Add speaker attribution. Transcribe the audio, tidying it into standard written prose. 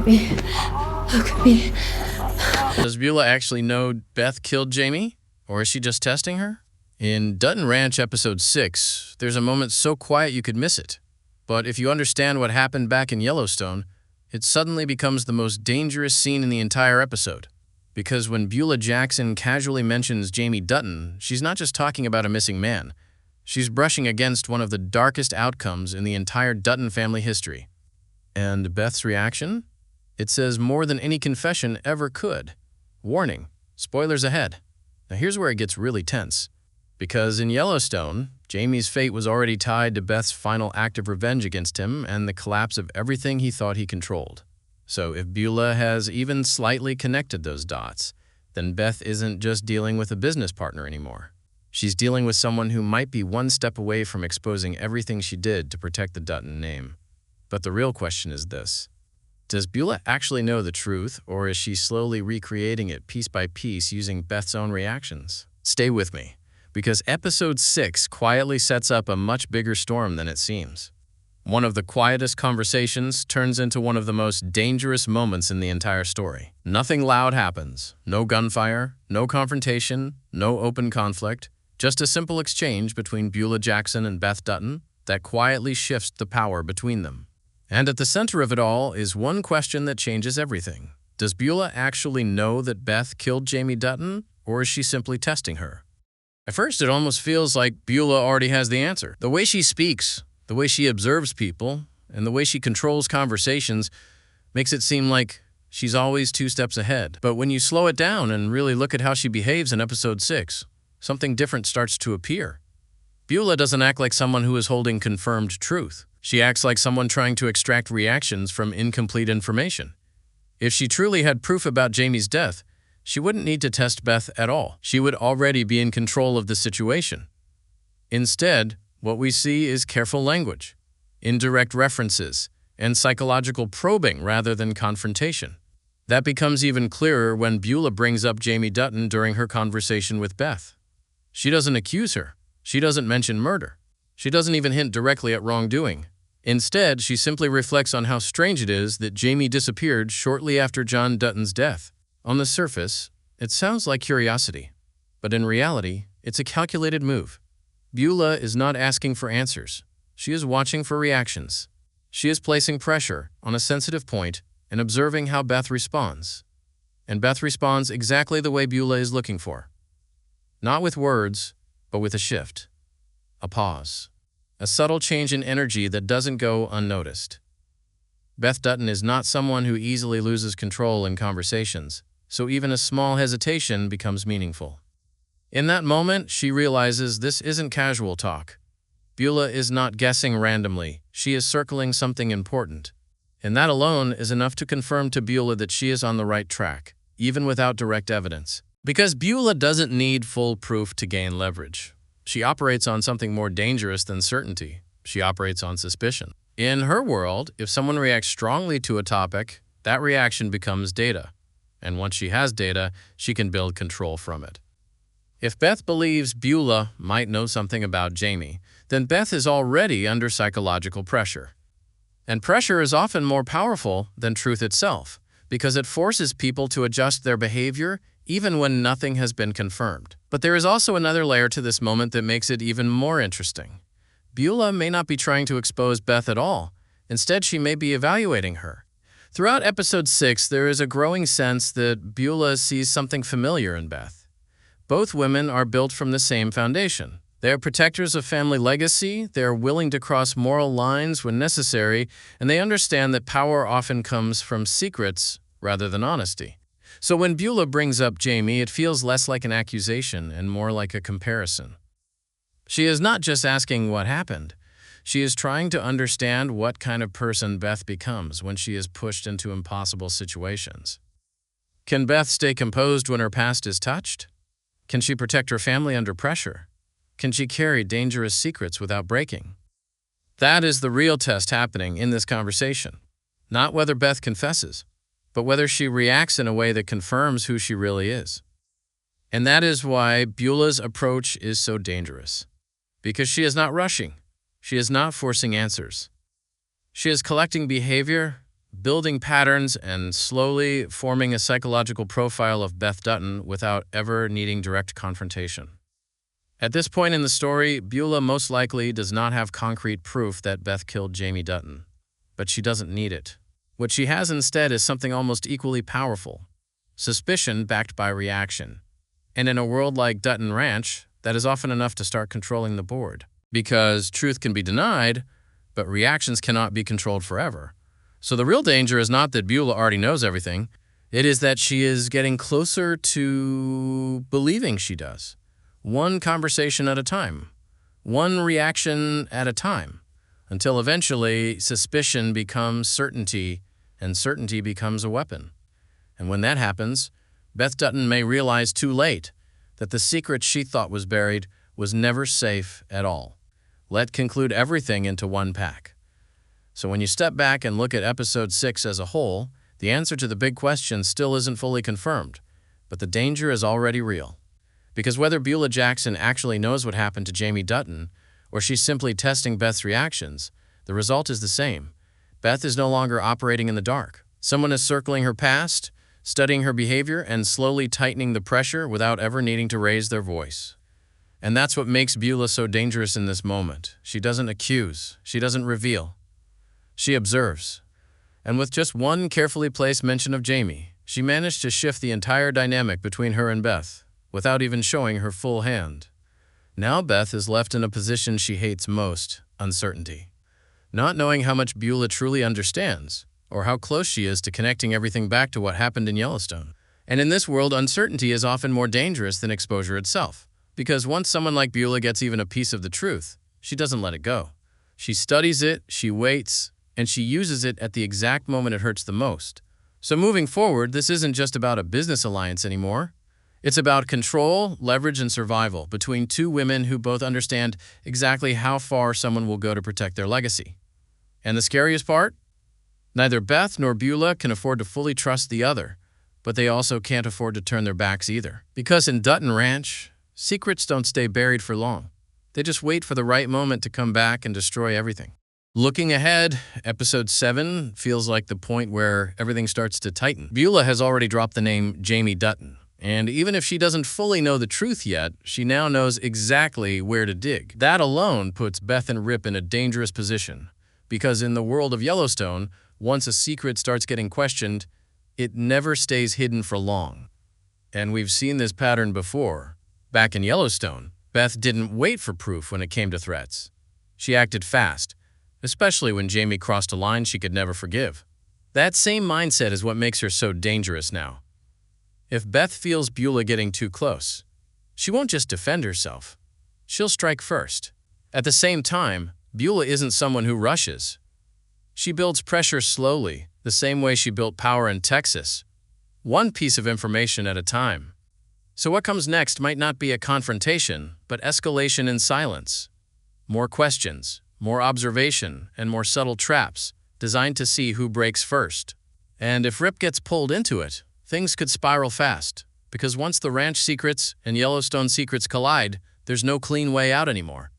Speaker 1: me. Look at me.
Speaker 2: Does Beulah actually know Beth killed Jamie? Or is she just testing her? In Dutton Ranch episode 6, there's a moment so quiet you could miss it. But if you understand what happened back in Yellowstone, it suddenly becomes the most dangerous scene in the entire episode. Because when Beulah Jackson casually mentions Jamie Dutton, she's not just talking about a missing man. She's brushing against one of the darkest outcomes in the entire Dutton family history. And Beth's reaction? It says more than any confession ever could. Warning, spoilers ahead. Now here's where it gets really tense. Because in Yellowstone, Jamie's fate was already tied to Beth's final act of revenge against him and the collapse of everything he thought he controlled. So if Beulah has even slightly connected those dots, then Beth isn't just dealing with a business partner anymore. She's dealing with someone who might be one step away from exposing everything she did to protect the Dutton name. But the real question is this. Does Beulah actually know the truth, or is she slowly recreating it piece by piece using Beth's own reactions? Stay with me, because episode 6 quietly sets up a much bigger storm than it seems. One of the quietest conversations turns into one of the most dangerous moments in the entire story. Nothing loud happens. No gunfire, no confrontation, no open conflict. Just a simple exchange between Beulah Jackson and Beth Dutton that quietly shifts the power between them. And at the center of it all is one question that changes everything. Does Beulah actually know that Beth killed Jamie Dutton, or is she simply testing her? At first, it almost feels like Beulah already has the answer. The way she speaks, the way she observes people, and the way she controls conversations makes it seem like she's always 2 steps ahead. But when you slow it down and really look at how she behaves in episode 6, something different starts to appear. Beulah doesn't act like someone who is holding confirmed truth. She acts like someone trying to extract reactions from incomplete information. If she truly had proof about Jamie's death, she wouldn't need to test Beth at all. She would already be in control of the situation. Instead, what we see is careful language, indirect references, and psychological probing rather than confrontation. That becomes even clearer when Beulah brings up Jamie Dutton during her conversation with Beth. She doesn't accuse her. She doesn't mention murder. She doesn't even hint directly at wrongdoing. Instead, she simply reflects on how strange it is that Jamie disappeared shortly after John Dutton's death. On the surface, it sounds like curiosity, but in reality, it's a calculated move. Beulah is not asking for answers. She is watching for reactions. She is placing pressure on a sensitive point and observing how Beth responds. And Beth responds exactly the way Beulah is looking for. Not with words, but with a shift. A pause. A subtle change in energy that doesn't go unnoticed. Beth Dutton is not someone who easily loses control in conversations, so even a small hesitation becomes meaningful. In that moment, she realizes this isn't casual talk. Beulah is not guessing randomly. She is circling something important. And that alone is enough to confirm to Beulah that she is on the right track, even without direct evidence. Because Beulah doesn't need full proof to gain leverage. She operates on something more dangerous than certainty. She operates on suspicion. In her world, if someone reacts strongly to a topic, that reaction becomes data. And once she has data, she can build control from it. If Beth believes Beulah might know something about Jamie, then Beth is already under psychological pressure. And pressure is often more powerful than truth itself, because it forces people to adjust their behavior even when nothing has been confirmed. But there is also another layer to this moment that makes it even more interesting. Beulah may not be trying to expose Beth at all. Instead, she may be evaluating her. Throughout episode 6, there is a growing sense that Beulah sees something familiar in Beth. Both women are built from the same foundation. They are protectors of family legacy, they are willing to cross moral lines when necessary, and they understand that power often comes from secrets rather than honesty. So when Beulah brings up Jamie, it feels less like an accusation and more like a comparison. She is not just asking what happened. She is trying to understand what kind of person Beth becomes when she is pushed into impossible situations. Can Beth stay composed when her past is touched? Can she protect her family under pressure? Can she carry dangerous secrets without breaking? That is the real test happening in this conversation. Not whether Beth confesses, but whether she reacts in a way that confirms who she really is. And that is why Beulah's approach is so dangerous. Because she is not rushing. She is not forcing answers. She is collecting behavior, building patterns and slowly forming a psychological profile of Beth Dutton without ever needing direct confrontation. At this point in the story, Beulah most likely does not have concrete proof that Beth killed Jamie Dutton, but she doesn't need it. What she has instead is something almost equally powerful: suspicion backed by reaction. And in a world like Dutton Ranch, that is often enough to start controlling the board. Because truth can be denied, but reactions cannot be controlled forever. So the real danger is not that Beulah already knows everything. It is that she is getting closer to believing she does. One conversation at a time, one reaction at a time, until eventually suspicion becomes certainty and certainty becomes a weapon. And when that happens, Beth Dutton may realize too late that the secret she thought was buried was never safe at all. Let conclude everything into one pack. So when you step back and look at episode 6 as a whole, the answer to the big question still isn't fully confirmed, but the danger is already real. Because whether Beulah Jackson actually knows what happened to Jamie Dutton, or she's simply testing Beth's reactions, the result is the same. Beth is no longer operating in the dark. Someone is circling her past, studying her behavior, and slowly tightening the pressure without ever needing to raise their voice. And that's what makes Beulah so dangerous in this moment. She doesn't accuse. She doesn't reveal. She observes. And with just one carefully placed mention of Jamie, she managed to shift the entire dynamic between her and Beth, without even showing her full hand. Now Beth is left in a position she hates most: uncertainty. Not knowing how much Beulah truly understands, or how close she is to connecting everything back to what happened in Yellowstone. And in this world, uncertainty is often more dangerous than exposure itself. Because once someone like Beulah gets even a piece of the truth, she doesn't let it go. She studies it, she waits, and she uses it at the exact moment it hurts the most. So moving forward, this isn't just about a business alliance anymore. It's about control, leverage, and survival between two women who both understand exactly how far someone will go to protect their legacy. And the scariest part? Neither Beth nor Beulah can afford to fully trust the other, but they also can't afford to turn their backs either. Because in Dutton Ranch, secrets don't stay buried for long. They just wait for the right moment to come back and destroy everything. Looking ahead, episode 7 feels like the point where everything starts to tighten. Beulah has already dropped the name Jamie Dutton, and even if she doesn't fully know the truth yet, she now knows exactly where to dig. That alone puts Beth and Rip in a dangerous position, because in the world of Yellowstone, once a secret starts getting questioned, it never stays hidden for long. And we've seen this pattern before. Back in Yellowstone, Beth didn't wait for proof when it came to threats. She acted fast, especially when Jamie crossed a line she could never forgive. That same mindset is what makes her so dangerous now. If Beth feels Beulah getting too close, she won't just defend herself. She'll strike first. At the same time, Beulah isn't someone who rushes. She builds pressure slowly, the same way she built power in Texas, one piece of information at a time. So what comes next might not be a confrontation, but escalation in silence. More questions, more observation, and more subtle traps, designed to see who breaks first. And if Rip gets pulled into it, things could spiral fast, because once the ranch secrets and Yellowstone secrets collide, there's no clean way out anymore.